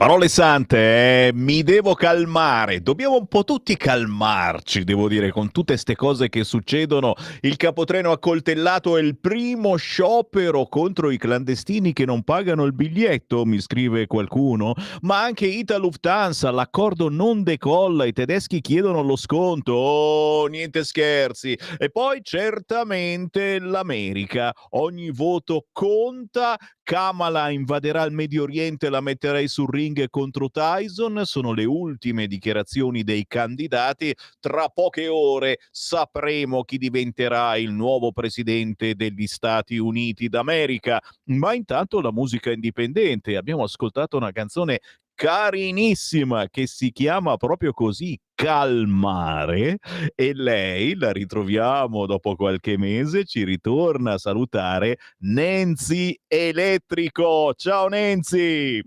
Parole sante, mi devo calmare, dobbiamo un po' tutti calmarci, devo dire, con tutte ste cose che succedono. Il capotreno accoltellato è il primo sciopero contro i clandestini che non pagano il biglietto, mi scrive qualcuno, ma anche Ita Lufthansa, l'accordo non decolla, i tedeschi chiedono lo sconto, oh, niente scherzi. E poi certamente l'America, ogni voto conta. Kamala invaderà il Medio Oriente e la metterei sul ring contro Tyson. Sono le ultime dichiarazioni dei candidati. Tra poche ore sapremo chi diventerà il nuovo presidente degli Stati Uniti d'America. Ma intanto la musica indipendente. Abbiamo ascoltato una canzone carinissima che si chiama proprio così, Calmare, e lei la ritroviamo dopo qualche mese, ci ritorna a salutare Nancy Elettrico. Ciao Nancy!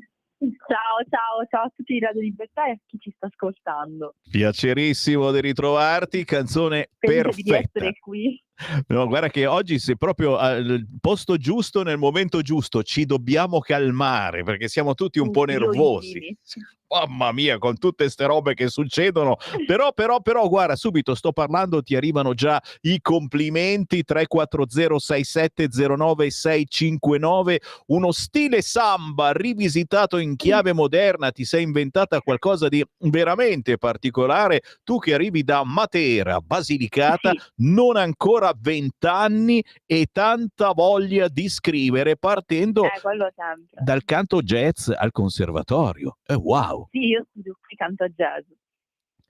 Ciao, ciao, ciao a tutti di Radio Libertà e a chi ci sta ascoltando. Piacerissimo di ritrovarti, canzone Felice di perfetta. essere qui. No, guarda che oggi sei proprio al posto giusto nel momento giusto, ci dobbiamo calmare perché siamo tutti un po' Io in nervosi. primis. Mamma mia, con tutte ste robe che succedono, però, guarda, subito sto parlando, ti arrivano già i complimenti. 340 6709 659, uno stile samba rivisitato in chiave moderna, ti sei inventata qualcosa di veramente particolare, tu che arrivi da Matera, Basilicata, Sì, non ancora 20 anni e tanta voglia di scrivere partendo quello sempre. dal canto jazz al conservatorio. Wow! Sì, io studio qui canto jazz.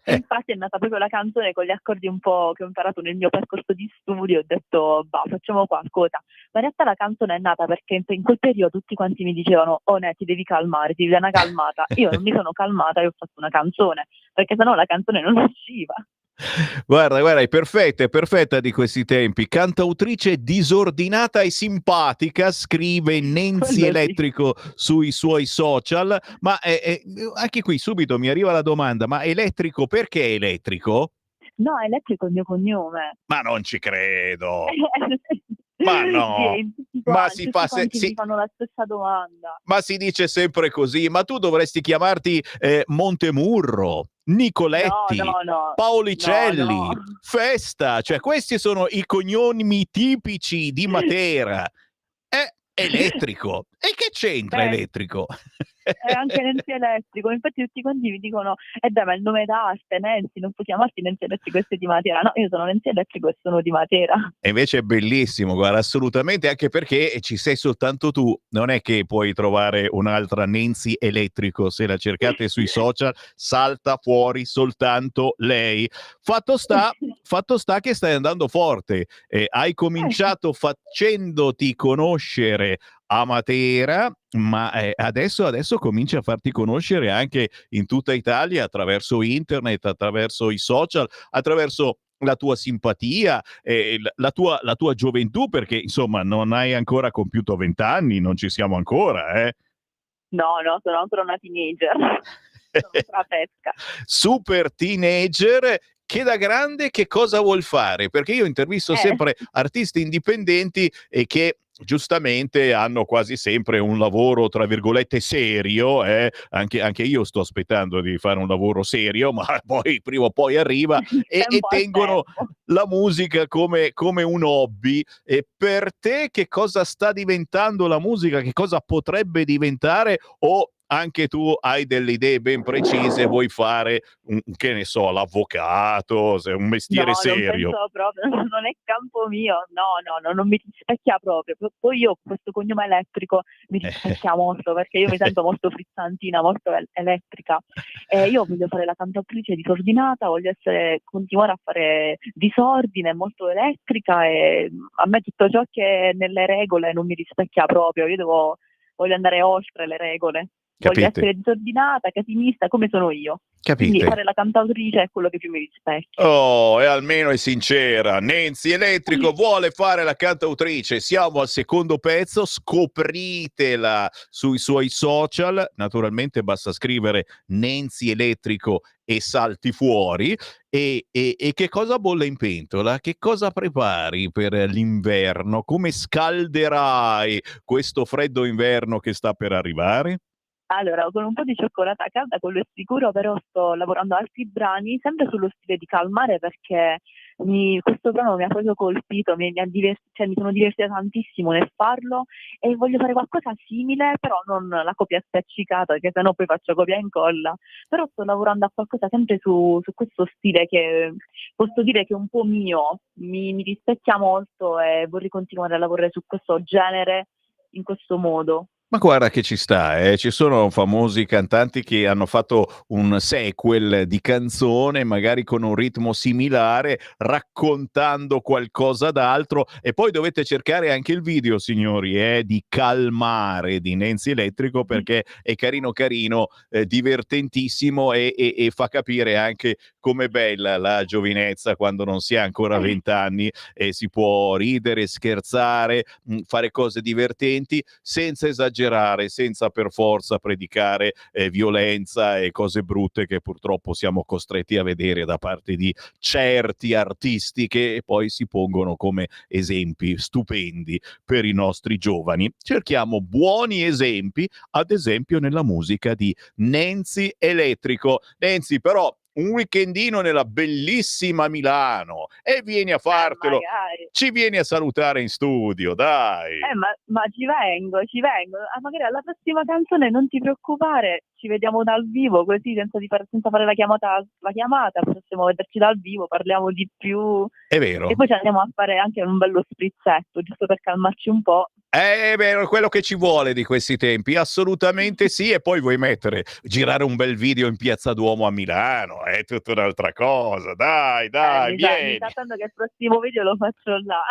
E Eh, infatti è nata proprio la canzone con gli accordi un po' che ho imparato nel mio percorso di studio. Ho detto, bah, facciamo qualcosa. Ma in realtà la canzone è nata perché in quel periodo tutti quanti mi dicevano, oh ne, ti devi calmare, ti devi dare una calmata. Io non mi sono calmata e ho fatto una canzone, perché sennò la canzone non usciva. guarda, è perfetta di questi tempi. Cantautrice disordinata e simpatica, scrive Nancy Quello sì. Elettrico sui suoi social. Ma anche qui subito mi arriva la domanda: ma elettrico perché elettrico? No, è elettrico il mio cognome. Ma non ci credo. Ma Sì, no. Ma si fa tutti se- quanti mi si, fanno la stessa domanda. Ma si dice sempre così, ma tu dovresti chiamarti Montemurro, No, Nicoletti, no, no, no, no. Paolicelli, Festa, cioè questi sono i cognomi tipici di Matera. Elettrico. E che c'entra Beh, elettrico? è anche Nenzi Elettrico. Infatti tutti quanti mi dicono, dai, ma il nome d'arte, Nenzi, non puoi chiamarti Nenzi Elettrico e sei di Matera. No, io sono Nenzi Elettrico e sono di Matera. E invece è bellissimo, guarda, assolutamente, anche perché ci sei soltanto tu, non è che puoi trovare un'altra Nancy Elettrico, se la cercate sui social salta fuori soltanto lei. Fatto sta, fatto sta che stai andando forte, hai cominciato facendoti conoscere a Matera, ma adesso cominci a farti conoscere anche in tutta Italia attraverso internet, attraverso i social, attraverso la tua simpatia, la tua gioventù, perché insomma non hai ancora compiuto 20 anni, non ci siamo ancora, eh? No, no, sono ancora una teenager. Sono ancora fresca. Super teenager che da grande che cosa vuol fare? Perché io intervisto Eh, sempre artisti indipendenti e che giustamente hanno quasi sempre un lavoro tra virgolette serio, anche io sto aspettando di fare un lavoro serio, ma poi prima o poi arriva e tempo al tengono tempo. la musica come un hobby. E per te che cosa sta diventando la musica? Che cosa potrebbe diventare? O anche tu hai delle idee ben precise, vuoi fare che ne so, l'avvocato, un mestiere No, non serio? penso proprio, non è campo mio. No, no, no, non mi rispecchia proprio. Poi io questo cognome elettrico mi rispecchia molto perché io mi sento molto frizzantina, molto elettrica. Io voglio fare la cantautrice disordinata, voglio continuare a fare disordine, molto elettrica e a me tutto ciò che è nelle regole non mi rispecchia proprio. Voglio andare oltre le regole. Voglio Capite? essere disordinata, casinista, come sono io. Quindi Capite? fare la cantautrice è quello che più mi rispecchia. Oh, e almeno è sincera. Nancy Elettrico vuole fare la cantautrice. Siamo al secondo pezzo, scopritela sui suoi social. Naturalmente basta scrivere Nancy Elettrico e salti fuori. E che cosa bolle in pentola? Che cosa prepari per l'inverno? Come scalderai questo freddo inverno che sta per arrivare? Allora, con un po' di cioccolata calda, quello è sicuro, però sto lavorando altri brani, sempre sullo stile di Calmare, perché questo brano mi ha proprio colpito, cioè, mi sono divertita tantissimo nel farlo e voglio fare qualcosa simile, però non la copia spiaccicata, che sennò poi faccio copia e incolla. Però sto lavorando a qualcosa sempre su questo stile che posso dire che è un po' mio, mi rispecchia molto e vorrei continuare a lavorare su questo genere in questo modo. Ma guarda che ci sta, ci sono famosi cantanti che hanno fatto un sequel di canzone, magari con un ritmo similare, raccontando qualcosa d'altro e poi dovete cercare anche il video, signori, di Calmare di Nancy Elettrico perché è carino carino, divertentissimo e fa capire anche com'è bella la giovinezza quando non si ha ancora 20 anni e si può ridere, scherzare, fare cose divertenti senza esagerare, senza per forza predicare violenza e cose brutte che purtroppo siamo costretti a vedere da parte di certi artisti che poi si pongono come esempi stupendi per i nostri giovani. Cerchiamo buoni esempi, ad esempio nella musica di Nancy Elettrico. Nancy, però un weekendino nella bellissima Milano e vieni a fartelo. Magari. Ci vieni a salutare in studio, dai. Ma ci vengo, ci vengo. Magari alla prossima canzone non ti preoccupare, ci vediamo dal vivo, così senza fare la chiamata, possiamo vederci dal vivo, parliamo di più. È vero. E poi ci andiamo a fare anche un bello sprizzetto, giusto per calmarci un po'. È vero, quello che ci vuole di questi tempi, assolutamente sì. E poi vuoi girare un bel video in Piazza Duomo a Milano, è tutta un'altra cosa. Dai, vieni. Mi sa tanto che il prossimo video lo faccio là.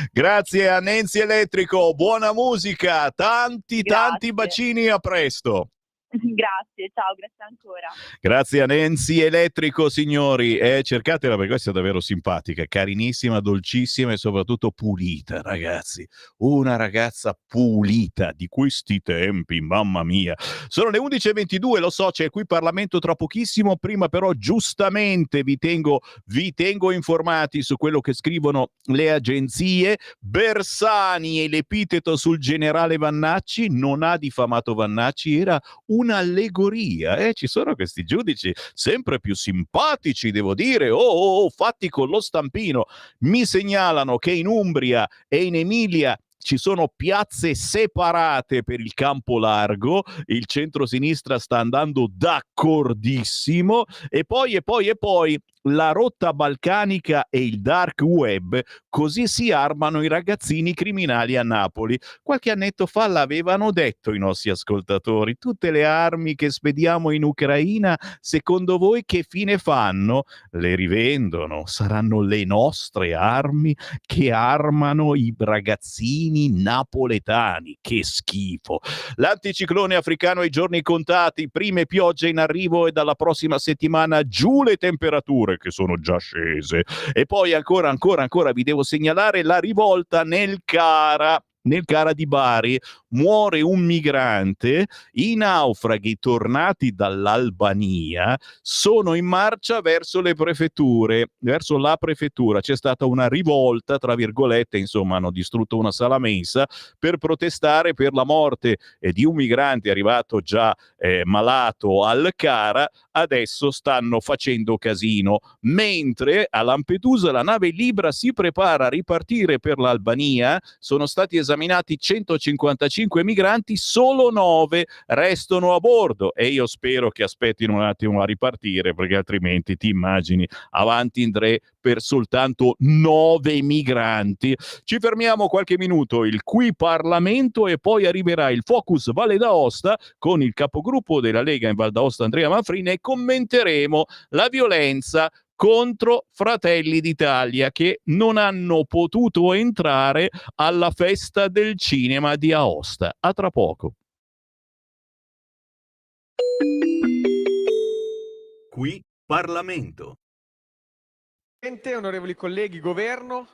Grazie a Nancy Elettrico, buona musica, tanti bacini, a presto. Grazie, ciao, grazie ancora. Grazie a Nancy Elettrico, signori. Cercatela perché questa è davvero simpatica, carinissima, dolcissima e soprattutto pulita, ragazzi. Una ragazza pulita di questi tempi, mamma mia. Sono le 11:22, lo so, c'è qui Parlamento tra pochissimo. Prima però giustamente vi tengo informati su quello che scrivono le agenzie. Bersani e l'epiteto sul generale Vannacci non ha diffamato Vannacci, era un'allegoria. Ci sono questi giudici sempre più simpatici, devo dire, fatti con lo stampino. Mi segnalano che in Umbria e in Emilia ci sono piazze separate per il campo largo, il centro-sinistra sta andando d'accordissimo e poi la rotta balcanica e il dark web, così si armano i ragazzini criminali a Napoli. Qualche annetto fa l'avevano detto i nostri ascoltatori, tutte le armi che spediamo in Ucraina, secondo voi che fine fanno? Le rivendono, saranno le nostre armi che armano i ragazzini napoletani. Che schifo. L'anticiclone africano ai giorni contati, prime piogge in arrivo e dalla prossima settimana giù le temperature che sono già scese. E poi ancora vi devo segnalare la rivolta nel Cara di Bari. Muore un migrante, i naufraghi tornati dall'Albania sono in marcia verso la prefettura. C'è stata una rivolta, tra virgolette, insomma, hanno distrutto una sala mensa per protestare per la morte di un migrante arrivato già malato al Cara. Adesso stanno facendo casino, mentre a Lampedusa la nave Libra si prepara a ripartire per l'Albania. Sono stati esaminati 155 migranti, solo 9 restano a bordo e io spero che aspettino un attimo a ripartire, perché altrimenti ti immagini avanti in tre per soltanto 9 migranti. Ci fermiamo qualche minuto, il Qui Parlamento, e poi arriverà il Focus Valle d'Aosta con il capogruppo della Lega in Val d'Aosta Andrea Manfrini e commenteremo la violenza contro Fratelli d'Italia che non hanno potuto entrare alla festa del cinema di Aosta. A tra poco. Qui Parlamento. Onorevoli colleghi, Governo,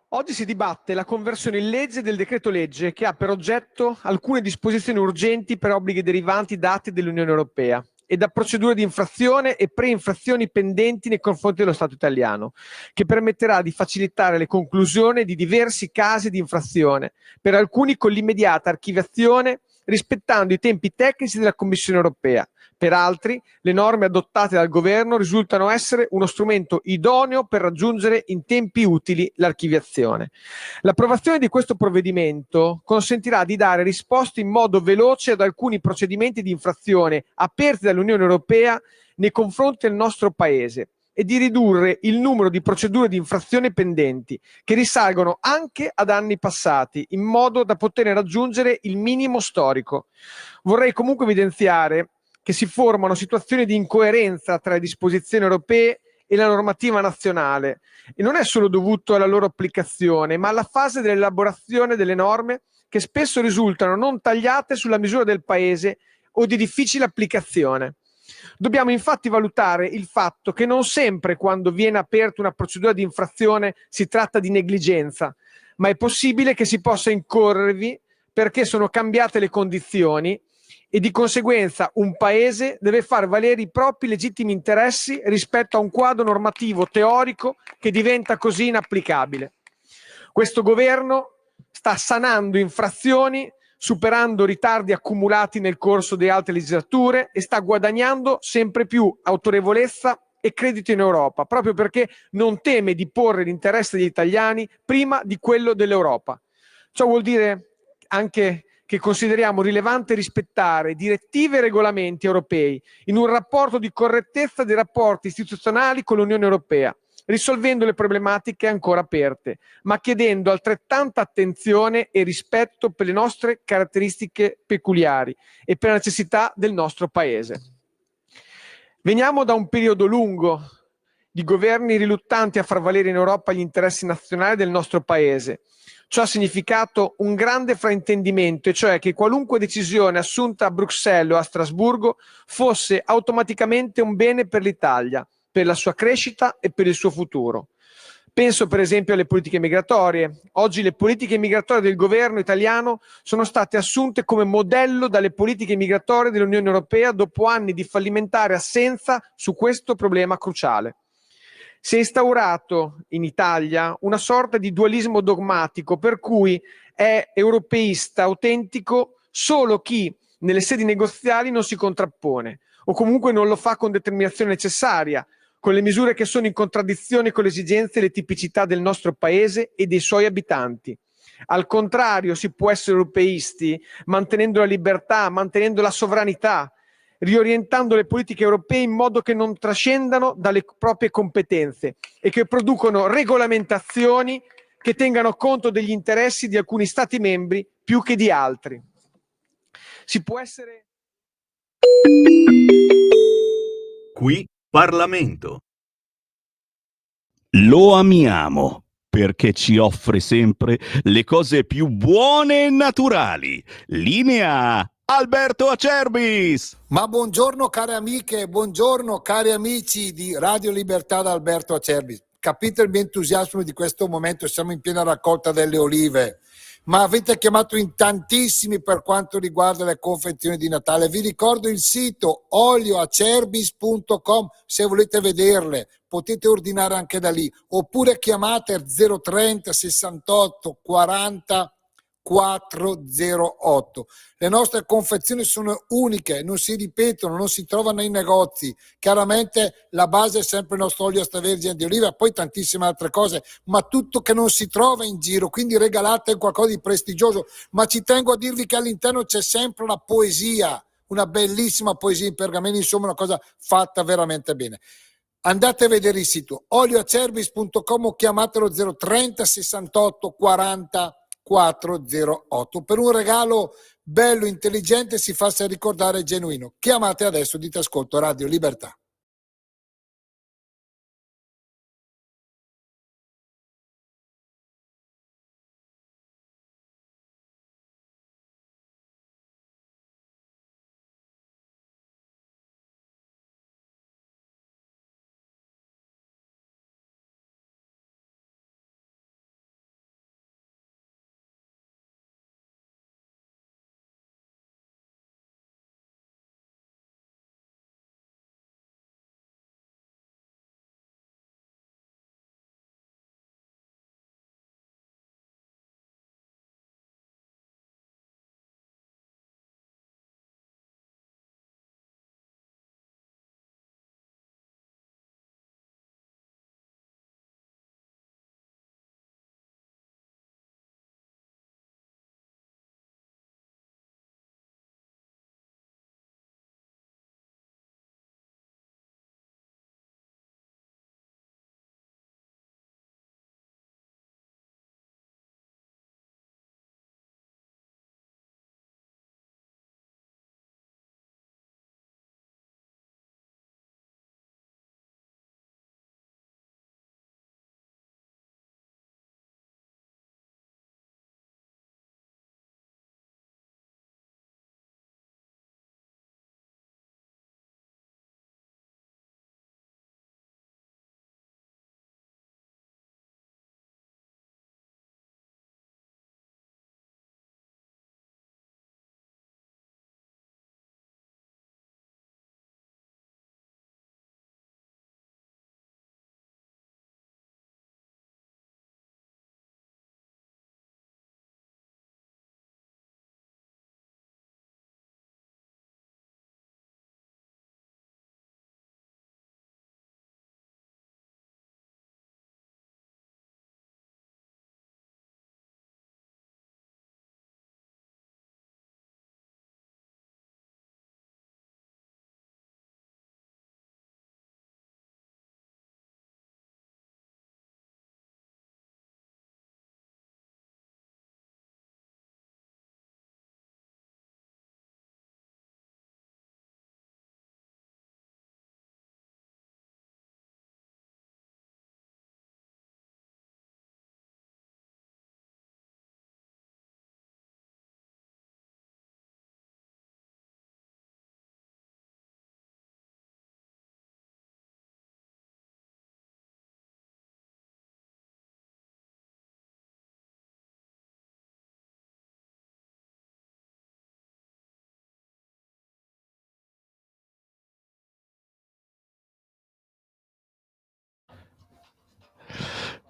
oggi si dibatte la conversione in legge del decreto legge che ha per oggetto alcune disposizioni urgenti per obblighi derivanti da atti dell'Unione Europea e da procedure di infrazione e pre-infrazioni pendenti nei confronti dello Stato italiano, che permetterà di facilitare le conclusioni di diversi casi di infrazione, per alcuni con l'immediata archiviazione rispettando i tempi tecnici della Commissione europea. Per altri, le norme adottate dal governo risultano essere uno strumento idoneo per raggiungere in tempi utili l'archiviazione. L'approvazione di questo provvedimento consentirà di dare risposte in modo veloce ad alcuni procedimenti di infrazione aperti dall'Unione Europea nei confronti del nostro Paese e di ridurre il numero di procedure di infrazione pendenti, che risalgono anche ad anni passati, in modo da poter raggiungere il minimo storico. Vorrei comunque evidenziare che si formano situazioni di incoerenza tra le disposizioni europee e la normativa nazionale, e non è solo dovuto alla loro applicazione, ma alla fase dell'elaborazione delle norme che spesso risultano non tagliate sulla misura del Paese o di difficile applicazione. Dobbiamo infatti valutare il fatto che non sempre quando viene aperta una procedura di infrazione si tratta di negligenza, ma è possibile che si possa incorrervi perché sono cambiate le condizioni e di conseguenza un Paese deve far valere i propri legittimi interessi rispetto a un quadro normativo teorico che diventa così inapplicabile. Questo governo sta sanando infrazioni, superando ritardi accumulati nel corso di altre legislature e sta guadagnando sempre più autorevolezza e credito in Europa, proprio perché non teme di porre l'interesse degli italiani prima di quello dell'Europa. Ciò vuol dire anche che consideriamo rilevante rispettare direttive e regolamenti europei in un rapporto di correttezza dei rapporti istituzionali con l'Unione Europea, risolvendo le problematiche ancora aperte, ma chiedendo altrettanta attenzione e rispetto per le nostre caratteristiche peculiari e per la necessità del nostro Paese. Veniamo da un periodo lungo di governi riluttanti a far valere in Europa gli interessi nazionali del nostro Paese. Ciò ha significato un grande fraintendimento, e cioè che qualunque decisione assunta a Bruxelles o a Strasburgo fosse automaticamente un bene per l'Italia, per la sua crescita e per il suo futuro. Penso per esempio alle politiche migratorie. Oggi le politiche migratorie del governo italiano sono state assunte come modello dalle politiche migratorie dell'Unione Europea dopo anni di fallimentare assenza su questo problema cruciale. Si è instaurato in Italia una sorta di dualismo dogmatico per cui è europeista autentico solo chi nelle sedi negoziali non si contrappone o comunque non lo fa con determinazione necessaria, con le misure che sono in contraddizione con le esigenze e le tipicità del nostro Paese e dei suoi abitanti. Al contrario, si può essere europeisti mantenendo la libertà, mantenendo la sovranità, riorientando le politiche europee in modo che non trascendano dalle proprie competenze e che producono regolamentazioni che tengano conto degli interessi di alcuni Stati membri più che di altri. Si può essere... Qui Parlamento. Lo amiamo perché ci offre sempre le cose più buone e naturali. Linea Alberto Acerbis. Ma buongiorno care amiche, buongiorno cari amici di Radio Libertà da Alberto Acerbis. Capite il mio entusiasmo di questo momento, siamo in piena raccolta delle olive, ma avete chiamato in tantissimi per quanto riguarda le confezioni di Natale. Vi ricordo il sito olioacerbis.com, se volete vederle potete ordinare anche da lì, oppure chiamate 030 68 40 408. Le nostre confezioni sono uniche, non si ripetono, non si trovano nei negozi. Chiaramente la base è sempre il nostro olio extravergine di oliva, poi tantissime altre cose, ma tutto che non si trova in giro, quindi regalate qualcosa di prestigioso. Ma ci tengo a dirvi che all'interno c'è sempre una poesia, una bellissima poesia in pergamene, insomma una cosa fatta veramente bene. Andate a vedere il sito olioacerbis.com o chiamatelo 030 68 40 408. Per un regalo bello, intelligente, si faccia ricordare genuino. Chiamate adesso, dite ascolto Radio Libertà.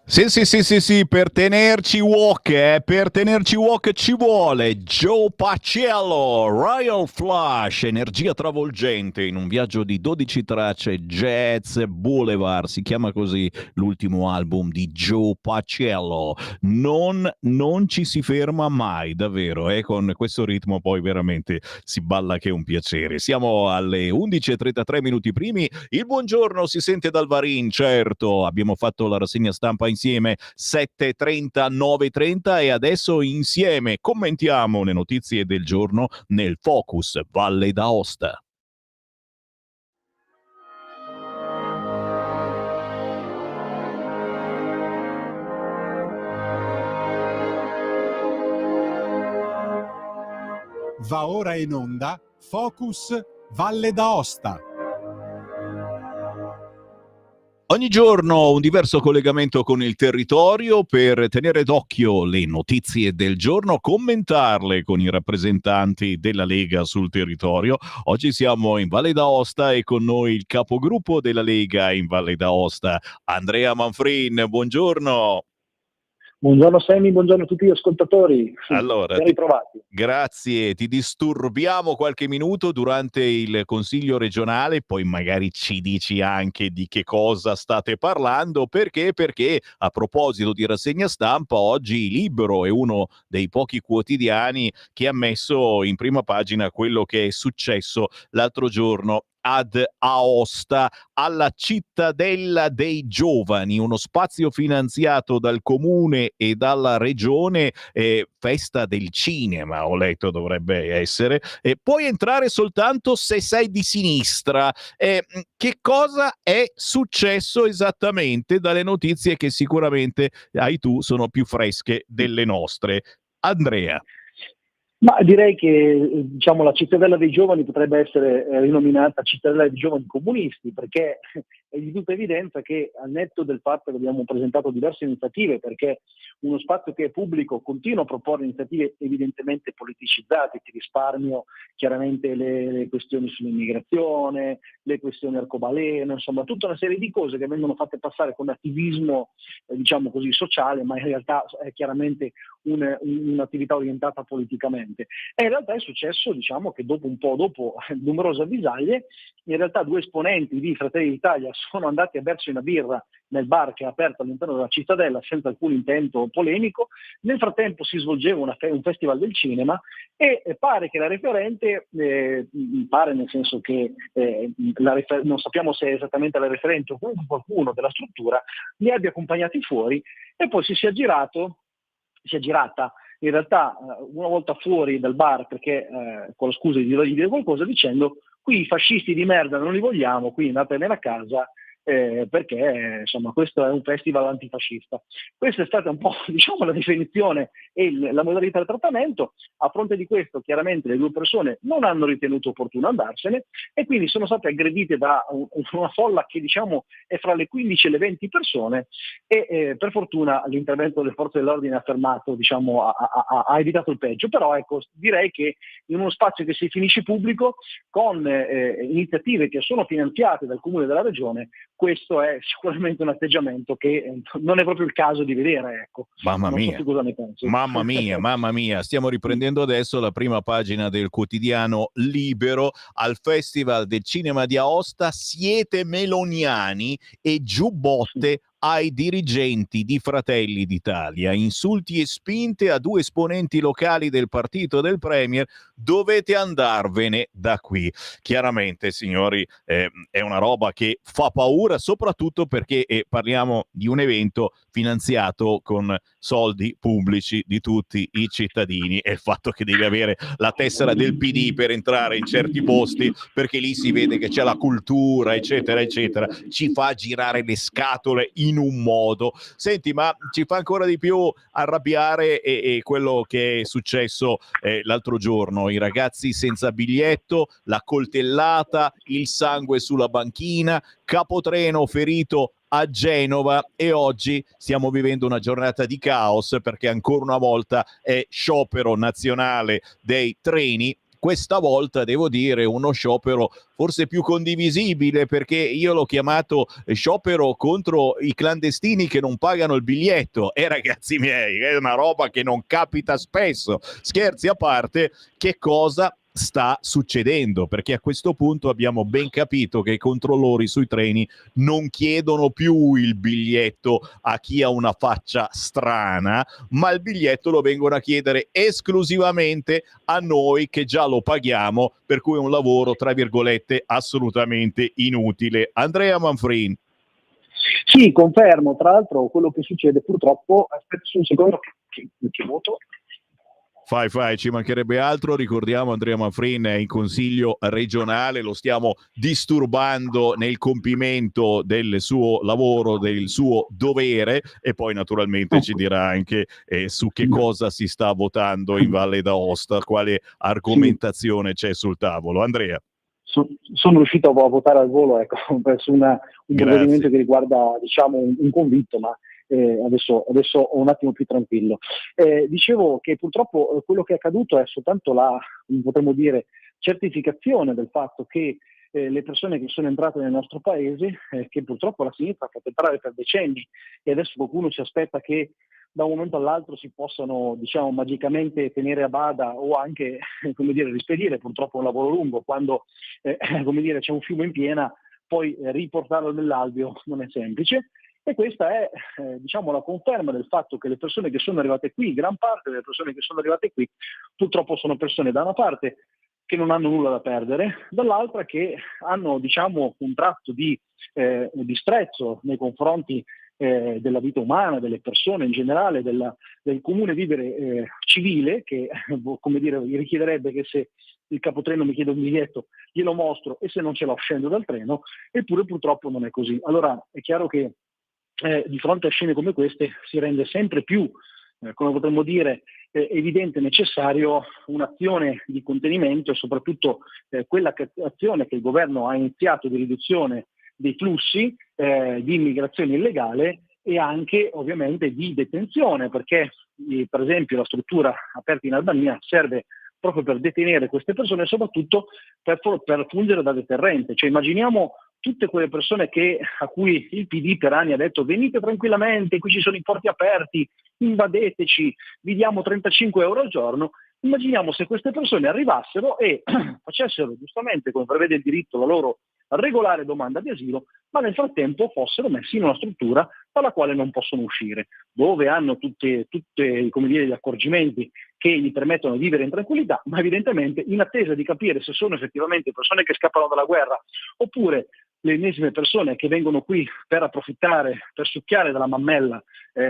Sì, per tenerci walk ci vuole Joe Paciello, Royal Flush, energia travolgente in un viaggio di 12 tracce, Jazz Boulevard, si chiama così l'ultimo album di Joe Paciello. Non ci si ferma mai, davvero, con questo ritmo poi veramente si balla che è un piacere. Siamo alle 11:33 minuti primi, il buongiorno si sente dal Varin, certo, abbiamo fatto la rassegna stampa insieme 7:30, 9:30 e adesso insieme commentiamo le notizie del giorno nel Focus Valle d'Aosta. Va ora in onda Focus Valle d'Aosta. Ogni giorno un diverso collegamento con il territorio per tenere d'occhio le notizie del giorno, commentarle con i rappresentanti della Lega sul territorio. Oggi siamo in Valle d'Aosta e con noi il capogruppo della Lega in Valle d'Aosta, Andrea Manfrin. Buongiorno. Buongiorno Sammy, buongiorno a tutti gli ascoltatori. Allora, Ben ritrovati. grazie, ti disturbiamo qualche minuto durante il Consiglio regionale, poi magari ci dici anche di che cosa state parlando, perché a proposito di rassegna stampa, oggi Libero è uno dei pochi quotidiani che ha messo in prima pagina quello che è successo l'altro giorno ad Aosta, alla Cittadella dei Giovani, uno spazio finanziato dal comune e dalla regione, festa del cinema, ho letto dovrebbe essere, e puoi entrare soltanto se sei di sinistra. Che cosa è successo esattamente? Dalle notizie che sicuramente hai tu sono più fresche delle nostre. Andrea. Ma direi che diciamo, la Cittadella dei Giovani potrebbe essere rinominata Cittadella dei Giovani Comunisti, perché è di tutta evidenza che, al netto del fatto che abbiamo presentato diverse iniziative, perché uno spazio che è pubblico continua a proporre iniziative evidentemente politicizzate, ti risparmio chiaramente le questioni sull'immigrazione, le questioni arcobaleno, insomma tutta una serie di cose che vengono fatte passare come attivismo diciamo così sociale, ma in realtà è chiaramente un'attività orientata politicamente. E in realtà è successo, diciamo, che dopo numerose avvisaglie, in realtà due esponenti di Fratelli d'Italia sono andati a bersi una birra nel bar che è aperto all'interno della Cittadella senza alcun intento polemico. Nel frattempo si svolgeva un festival del cinema e pare che la referente, pare nel senso che non sappiamo se è esattamente la referente o comunque qualcuno della struttura, li abbia accompagnati fuori e poi si è girata in realtà una volta fuori dal bar, perché con la scusa di dire qualcosa, dicendo: qui i fascisti di merda non li vogliamo, qui andatevene a casa, perché insomma questo è un festival antifascista. Questa è stata un po' diciamo la definizione e la modalità del trattamento. A fronte di questo chiaramente le due persone non hanno ritenuto opportuno andarsene e quindi sono state aggredite da una folla che diciamo è fra le 15 e le 20 persone e per fortuna l'intervento delle forze dell'ordine ha fermato, diciamo, ha evitato il peggio. Però ecco, direi che in uno spazio che si definisce pubblico, con iniziative che sono finanziate dal comune e dalla regione, questo è sicuramente un atteggiamento che non è proprio il caso di vedere, ecco. Mamma Non so mia, tu cosa ne pensi. mamma mia, stiamo riprendendo adesso la prima pagina del quotidiano Libero. Al Festival del Cinema di Aosta siete meloniani e giubbotte ai dirigenti di Fratelli d'Italia, insulti e spinte a due esponenti locali del partito del Premier, dovete andarvene da qui. Chiaramente, signori, è una roba che fa paura, soprattutto perché parliamo di un evento finanziato con soldi pubblici di tutti i cittadini, e il fatto che devi avere la tessera del PD per entrare in certi posti, perché lì si vede che c'è la cultura, eccetera, eccetera, ci fa girare le scatole in un modo. Senti, ma ci fa ancora di più arrabbiare e quello che è successo l'altro giorno, i ragazzi senza biglietto, la coltellata, il sangue sulla banchina, capotreno ferito a Genova, e oggi stiamo vivendo una giornata di caos perché ancora una volta è sciopero nazionale dei treni. questa volta devo dire uno sciopero forse più condivisibile, perché io l'ho chiamato sciopero contro i clandestini che non pagano il biglietto, e ragazzi miei, è una roba che non capita spesso. Scherzi a parte, che cosa sta succedendo? Perché a questo punto abbiamo ben capito che i controllori sui treni non chiedono più il biglietto a chi ha una faccia strana, ma il biglietto lo vengono a chiedere esclusivamente a noi che già lo paghiamo, per cui è un lavoro tra virgolette assolutamente inutile. Andrea Manfrin. Sì, confermo. Tra l'altro quello che succede purtroppo, aspetta un secondo che voto. Fai, ci mancherebbe altro. Ricordiamo, Andrea Manfrin è in consiglio regionale, lo stiamo disturbando nel compimento del suo lavoro, del suo dovere, e poi naturalmente ci dirà anche su che cosa si sta votando in Valle d'Aosta, quale argomentazione c'è sul tavolo. Andrea. Sono riuscito a votare al volo, ecco, su un provvedimento che riguarda, diciamo, un convitto, ma adesso ho un attimo più tranquillo. Dicevo che purtroppo quello che è accaduto è soltanto la, potremmo dire, certificazione del fatto che le persone che sono entrate nel nostro paese, che purtroppo la sinistra ha fatto entrare per decenni, e adesso qualcuno si aspetta che da un momento all'altro si possano, diciamo, magicamente tenere a bada o anche, come dire, rispedire. Purtroppo è un lavoro lungo, quando come dire, c'è un fiume in piena, poi riportarlo nell'alveo non è semplice. E questa è diciamo la conferma del fatto che le persone che sono arrivate qui, gran parte delle persone che sono arrivate qui, purtroppo sono persone da una parte che non hanno nulla da perdere, dall'altra che hanno, diciamo, un tratto di disprezzo nei confronti della vita umana, delle persone in generale, del comune vivere civile, che come dire, richiederebbe che se il capotreno mi chiede un biglietto glielo mostro, e se non ce l'ho scendo dal treno. Eppure purtroppo non è così. Allora è chiaro che di fronte a scene come queste si rende sempre più, come potremmo dire, evidente e necessario un'azione di contenimento, e soprattutto quella azione che il governo ha iniziato di riduzione dei flussi di immigrazione illegale, e anche ovviamente di detenzione, perché per esempio la struttura aperta in Albania serve proprio per detenere queste persone e soprattutto per fungere da deterrente. Cioè, immaginiamo tutte quelle persone a cui il PD per anni ha detto: venite tranquillamente, qui ci sono i porti aperti, invadeteci, vi diamo 35 euro al giorno. Immaginiamo se queste persone arrivassero e facessero giustamente, come prevede il diritto, la loro regolare domanda di asilo, ma nel frattempo fossero messi in una struttura dalla quale non possono uscire, dove hanno tutte come dire, gli accorgimenti che gli permettono di vivere in tranquillità, ma evidentemente in attesa di capire se sono effettivamente persone che scappano dalla guerra oppure le ennesime persone che vengono qui per approfittare, per succhiare dalla mammella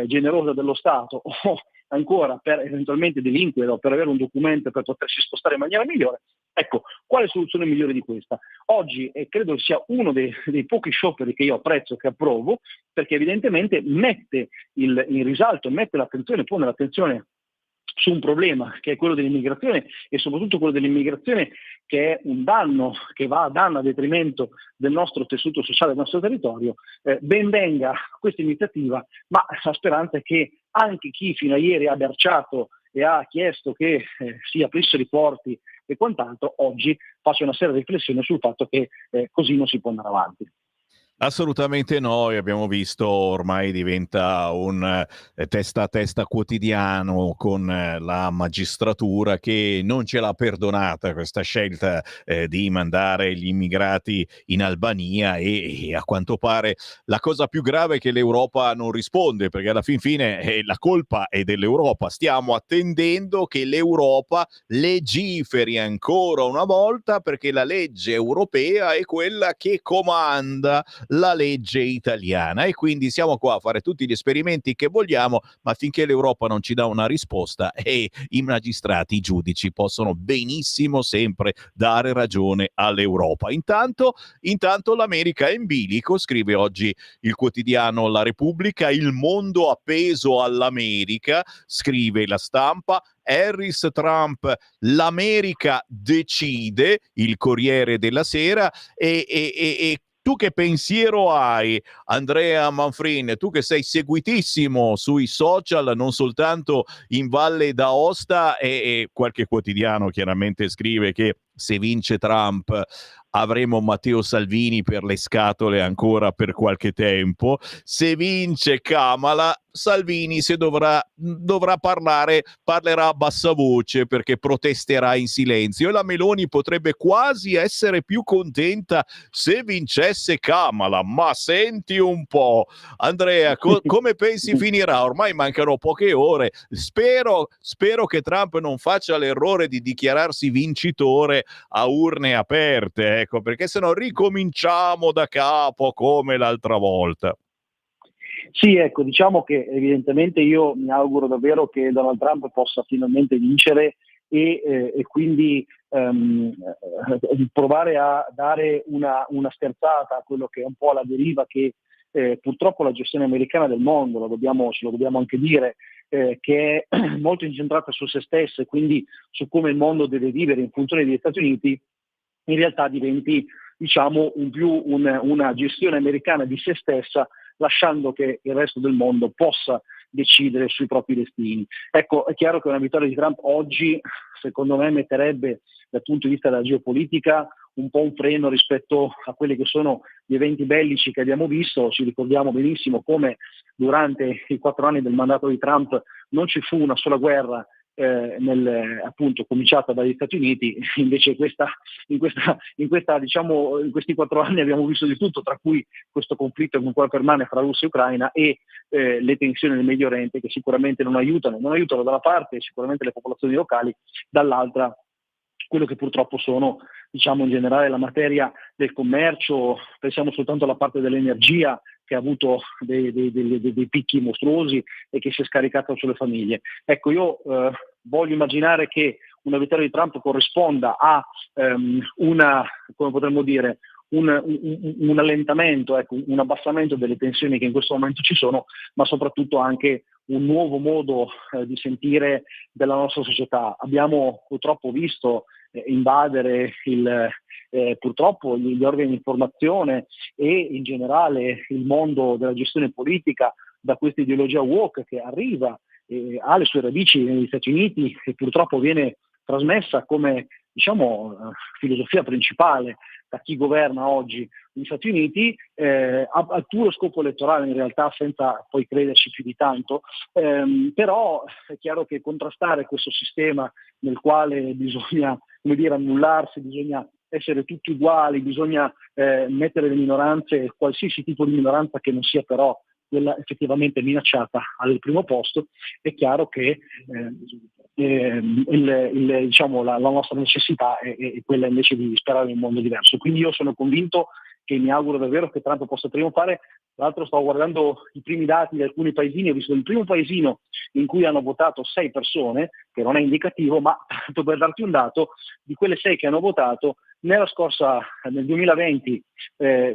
generosa dello Stato, o ancora per eventualmente delinquere o per avere un documento per potersi spostare in maniera migliore. Ecco, quale soluzione migliore di questa? Oggi credo sia uno dei pochi scioperi che io apprezzo, che approvo, perché evidentemente mette in risalto, pone l'attenzione su un problema che è quello dell'immigrazione, e soprattutto quello dell'immigrazione che è un danno, che va a danno, a detrimento del nostro tessuto sociale, del nostro territorio. Ben venga questa iniziativa, ma la speranza è che anche chi fino a ieri ha berciato e ha chiesto che si aprissero i porti e quant'altro, oggi faccia una seria riflessione sul fatto che così non si può andare avanti. Assolutamente no, e abbiamo visto ormai diventa un testa a testa quotidiano con la magistratura, che non ce l'ha perdonata questa scelta di mandare gli immigrati in Albania, e a quanto pare la cosa più grave è che l'Europa non risponde, perché alla fin fine la colpa è dell'Europa. Stiamo attendendo che l'Europa legiferi ancora una volta, perché la legge europea è quella che comanda la legge italiana, e quindi siamo qua a fare tutti gli esperimenti che vogliamo, ma finché l'Europa non ci dà una risposta, e i magistrati, i giudici possono benissimo sempre dare ragione all'Europa. Intanto l'America è in bilico, scrive oggi il quotidiano La Repubblica. Il mondo appeso all'America, scrive La Stampa. Harris, Trump, l'America decide, il Corriere della Sera, e Tu che pensiero hai, Andrea Manfrin? Tu che sei seguitissimo sui social, non soltanto in Valle d'Aosta, e qualche quotidiano chiaramente scrive che se vince Trump avremo Matteo Salvini per le scatole ancora per qualche tempo. Se vince Kamala, Salvini se dovrà parlare, parlerà a bassa voce perché protesterà in silenzio, e la Meloni potrebbe quasi essere più contenta se vincesse Kamala. Ma senti un po', Andrea, come pensi finirà? Ormai mancano poche ore. Spero che Trump non faccia l'errore di dichiararsi vincitore a urne aperte, ecco, perché se no ricominciamo da capo come l'altra volta. Sì, ecco, diciamo che evidentemente io mi auguro davvero che Donald Trump possa finalmente vincere e quindi provare a dare una sterzata a quello che è un po' la deriva che purtroppo la gestione americana del mondo, ce lo dobbiamo anche dire, che è molto incentrata su se stessa e quindi su come il mondo deve vivere in funzione degli Stati Uniti, in realtà diventi, diciamo, una gestione americana di se stessa, lasciando che il resto del mondo possa decidere sui propri destini. Ecco, è chiaro che una vittoria di Trump oggi, secondo me, metterebbe dal punto di vista della geopolitica un po' un freno rispetto a quelli che sono gli eventi bellici che abbiamo visto. Ci ricordiamo benissimo come durante i 4 anni del mandato di Trump non ci fu una sola guerra appunto cominciata dagli Stati Uniti. Invece in questi 4 anni abbiamo visto di tutto, tra cui questo conflitto che ancora permane fra Russia e Ucraina e le tensioni nel Medio Oriente, che sicuramente non aiutano da una parte sicuramente le popolazioni locali, dall'altra quello che purtroppo sono, diciamo, in generale la materia del commercio. Pensiamo soltanto alla parte dell'energia, che ha avuto dei picchi mostruosi e che si è scaricato sulle famiglie. Ecco, io voglio immaginare che una vittoria di Trump corrisponda a come potremmo dire, un allentamento, ecco, un abbassamento delle tensioni che in questo momento ci sono, ma soprattutto anche un nuovo modo di sentire della nostra società. Abbiamo purtroppo visto invadere purtroppo gli organi di informazione e in generale il mondo della gestione politica da questa ideologia woke che arriva e ha le sue radici negli Stati Uniti e purtroppo viene trasmessa come, diciamo, filosofia principale da chi governa oggi gli Stati Uniti, al puro scopo elettorale in realtà, senza poi crederci più di tanto, però è chiaro che contrastare questo sistema nel quale bisogna, come dire, annullarsi, bisogna essere tutti uguali, bisogna mettere le minoranze, qualsiasi tipo di minoranza che non sia però quella effettivamente minacciata al primo posto, è chiaro che diciamo, la nostra necessità è quella invece di sperare in un mondo diverso. Quindi io sono convinto che mi auguro davvero che Trump possa trionfare. Tra l'altro stavo guardando i primi dati di alcuni paesini, ho visto il primo paesino in cui hanno votato 6 persone, che non è indicativo, ma tanto per darti un dato, di quelle 6 che hanno votato, nel 2020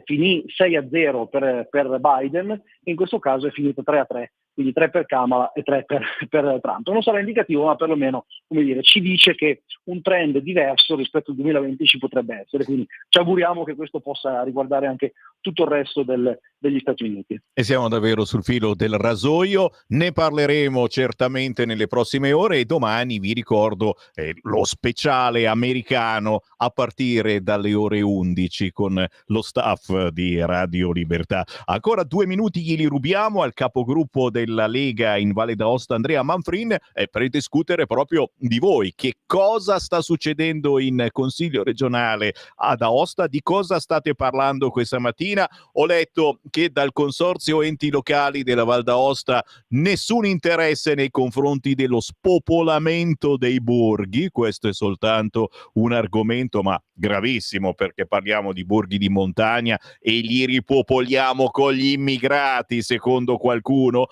finì 6-0 per Biden, e in questo caso è finito 3-3. Quindi 3 per Kamala e 3 per Trump. Non sarà indicativo, ma perlomeno, come dire, ci dice che un trend diverso rispetto al 2020 ci potrebbe essere. Quindi ci auguriamo che questo possa riguardare anche tutto il resto degli Stati Uniti. E siamo davvero sul filo del rasoio, ne parleremo certamente nelle prossime ore, e domani vi ricordo lo speciale americano a partire dalle ore 11 con lo staff di Radio Libertà. Ancora 2 minuti glieli rubiamo al capogruppo della Lega in Valle d'Aosta, Andrea Manfrin, per discutere proprio di voi. Che cosa sta succedendo in Consiglio regionale ad Aosta? Di cosa state parlando questa mattina? Ho letto che dal Consorzio Enti Locali della Val d'Aosta nessun interesse nei confronti dello spopolamento dei borghi. Questo è soltanto un argomento, ma gravissimo, perché parliamo di borghi di montagna e li ripopoliamo con gli immigrati, secondo qualcuno.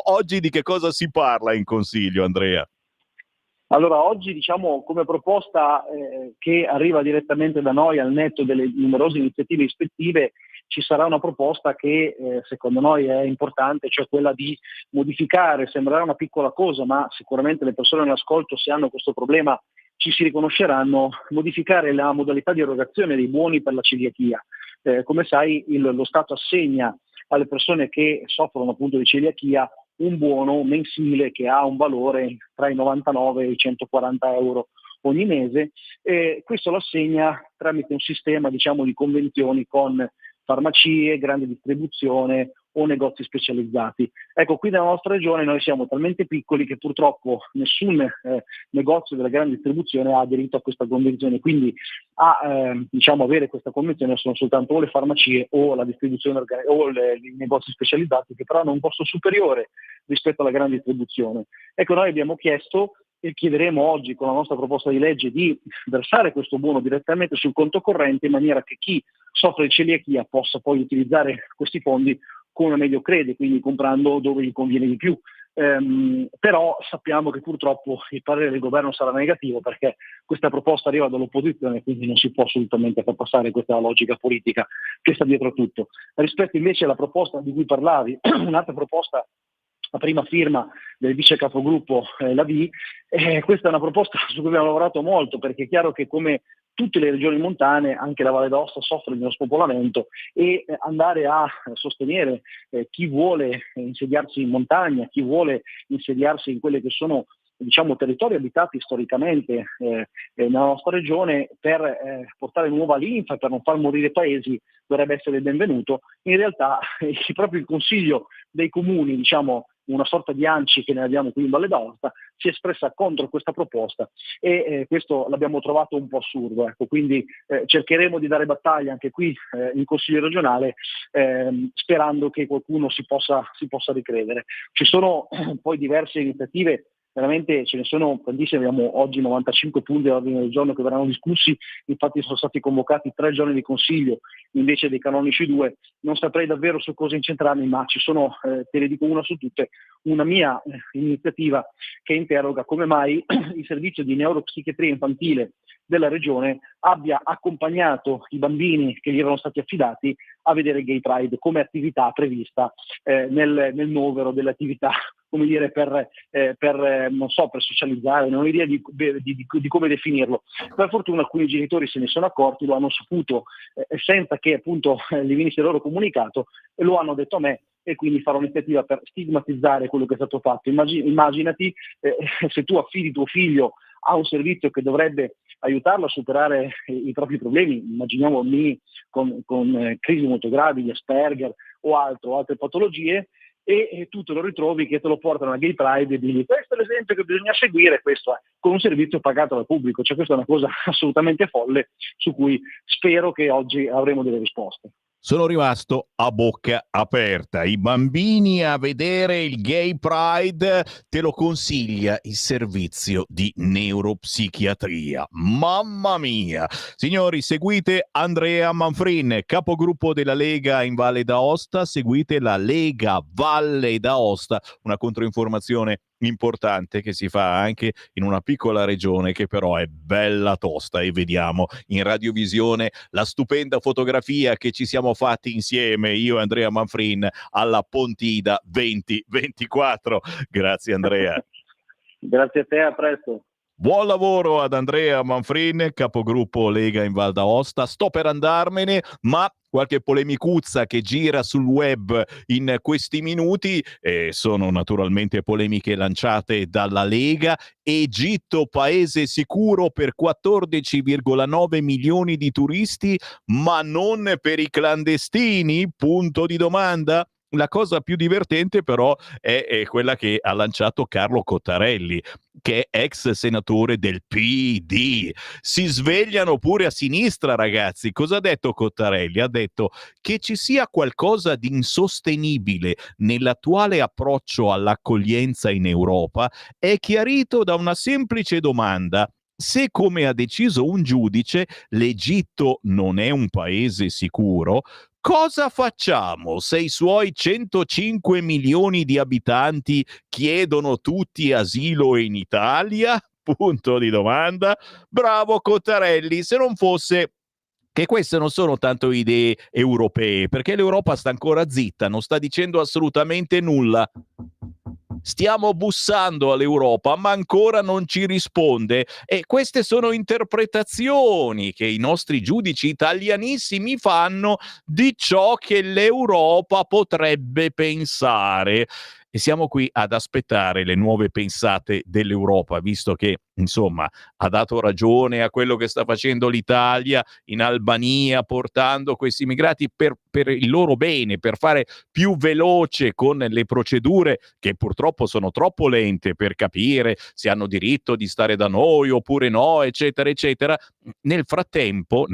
Oggi di che cosa si parla in Consiglio, Andrea? Allora, oggi, diciamo, come proposta che arriva direttamente da noi, al netto delle numerose iniziative ispettive, ci sarà una proposta che secondo noi è importante, cioè quella di modificare, sembrerà una piccola cosa, ma sicuramente le persone all'ascolto, se hanno questo problema, ci si riconosceranno, modificare la modalità di erogazione dei buoni per la celiachia. come sai lo Stato assegna alle persone che soffrono appunto di celiachia un buono mensile che ha un valore tra i 99 e i 140 euro ogni mese, e questo lo assegna tramite un sistema, diciamo, di convenzioni con farmacie, grande distribuzione o negozi specializzati. Ecco, qui nella nostra regione noi siamo talmente piccoli che purtroppo nessun negozio della grande distribuzione ha aderito a questa convenzione, quindi diciamo, avere questa convenzione sono soltanto o le farmacie o la distribuzione o i negozi specializzati, che però hanno un costo superiore rispetto alla grande distribuzione. Ecco, noi abbiamo chiesto e chiederemo oggi con la nostra proposta di legge di versare questo buono direttamente sul conto corrente, in maniera che chi soffre di celiachia possa poi utilizzare questi fondi come meglio crede, quindi comprando dove gli conviene di più. Però sappiamo che purtroppo il parere del governo sarà negativo, perché questa proposta arriva dall'opposizione, quindi non si può assolutamente far passare questa logica politica che sta dietro a tutto. Rispetto invece alla proposta di cui parlavi, un'altra proposta a prima firma del vice capogruppo Lavì, questa è una proposta su cui abbiamo lavorato molto, perché è chiaro che come tutte le regioni montane, anche la Valle d'Aosta soffre di uno spopolamento, e andare a sostenere chi vuole insediarsi in montagna, chi vuole insediarsi in quelle che sono, diciamo, territori abitati storicamente nella nostra regione per portare nuova linfa, per non far morire paesi, dovrebbe essere benvenuto. In realtà proprio il Consiglio dei Comuni, diciamo una sorta di ANCI che ne abbiamo qui in Valle d'Aosta, si è espressa contro questa proposta, e questo l'abbiamo trovato un po' assurdo. Ecco. Quindi cercheremo di dare battaglia anche qui in Consiglio regionale, sperando che qualcuno si possa ricredere. Ci sono poi diverse iniziative, veramente ce ne sono tantissime, abbiamo oggi 95 punti all'ordine del giorno che verranno discussi, infatti sono stati convocati 3 giorni di consiglio invece dei canonici 2, non saprei davvero su cosa incentrarmi, ma ci sono, te ne dico una su tutte, una mia iniziativa che interroga come mai il servizio di neuropsichiatria infantile della regione abbia accompagnato i bambini che gli erano stati affidati a vedere Gay Pride come attività prevista nel novero delle attività, come dire, per non so, per socializzare, non ho idea di come definirlo. Per fortuna alcuni genitori se ne sono accorti, lo hanno saputo senza che appunto gli venisse loro comunicato, e lo hanno detto a me, e quindi farò un'iniziativa per stigmatizzare quello che è stato fatto. Immaginati se tu affidi tuo figlio a un servizio che dovrebbe aiutarlo a superare i propri problemi, immaginiamo bambini con crisi molto gravi, gli Asperger o altre patologie, e tu te lo ritrovi che te lo portano a Gay Pride e digli questo è l'esempio che bisogna seguire, questo è, con un servizio pagato dal pubblico. Cioè, questa è una cosa assolutamente folle, su cui spero che oggi avremo delle risposte. Sono rimasto a bocca aperta. I bambini a vedere il Gay Pride, te lo consiglia il servizio di neuropsichiatria. Mamma mia! Signori, seguite Andrea Manfrin, capogruppo della Lega in Valle d'Aosta. Seguite la Lega Valle d'Aosta, una controinformazione importante che si fa anche in una piccola regione che però è bella tosta, e vediamo in radiovisione la stupenda fotografia che ci siamo fatti insieme, io e Andrea Manfrin, alla Pontida 2024. Grazie Andrea. Grazie a te, a presto. Buon lavoro ad Andrea Manfrin, capogruppo Lega in Val d'Aosta. Sto per andarmene, ma qualche polemicuzza che gira sul web in questi minuti, sono naturalmente polemiche lanciate dalla Lega. Egitto paese sicuro per 14,9 milioni di turisti, ma non per i clandestini? Punto di domanda. La cosa più divertente però è quella che ha lanciato Carlo Cottarelli, che è ex senatore del PD. Si svegliano pure a sinistra, ragazzi. Cosa ha detto Cottarelli? Ha detto che ci sia qualcosa di insostenibile nell'attuale approccio all'accoglienza in Europa è chiarito da una semplice domanda: se, come ha deciso un giudice, l'Egitto non è un paese sicuro, cosa facciamo se i suoi 105 milioni di abitanti chiedono tutti asilo in Italia? Punto di domanda. Bravo Cottarelli, se non fosse che queste non sono tanto idee europee, perché l'Europa sta ancora zitta, non sta dicendo assolutamente nulla. stiamo bussando all'Europa, ma ancora non ci risponde. E queste sono interpretazioni che i nostri giudici italianissimi fanno di ciò che l'Europa potrebbe pensare. E siamo qui ad aspettare le nuove pensate dell'Europa, visto che, insomma, ha dato ragione a quello che sta facendo l'Italia in Albania, portando questi immigrati per il loro bene, per fare più veloce con le procedure che purtroppo sono troppo lente per capire se hanno diritto di stare da noi oppure no, eccetera, eccetera. Nel frattempo,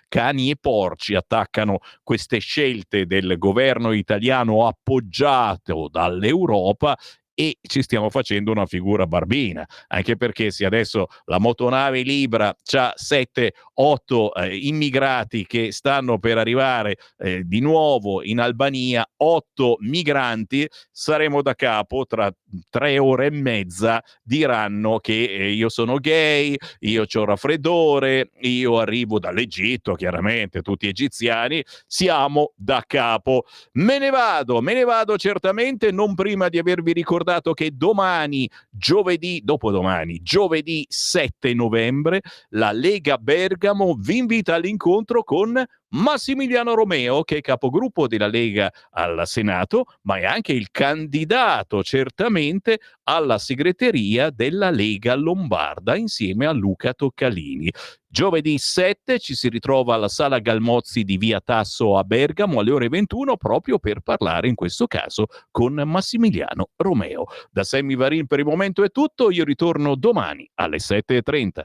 cani e porci attaccano queste scelte del governo italiano appoggiato dall'Europa e ci stiamo facendo una figura barbina, anche perché se adesso la motonave Libra c'ha 7-8 immigrati che stanno per arrivare di nuovo in Albania, 8 migranti, saremo da capo tra 3 ore e mezza, diranno che io sono gay, io c'ho raffreddore, io arrivo dall'Egitto, chiaramente tutti egiziani, siamo da capo. Me ne vado certamente, non prima di avervi ricordato che dopodomani, giovedì 7 novembre, la Lega Bergamo vi invita all'incontro con Massimiliano Romeo, che è capogruppo della Lega al Senato, ma è anche il candidato certamente alla segreteria della Lega Lombarda insieme a Luca Toccalini. Giovedì 7 ci si ritrova alla Sala Galmozzi di Via Tasso a Bergamo alle ore 21 proprio per parlare in questo caso con Massimiliano Romeo. Da Sammy Varin per il momento è tutto, io ritorno domani alle 7:30.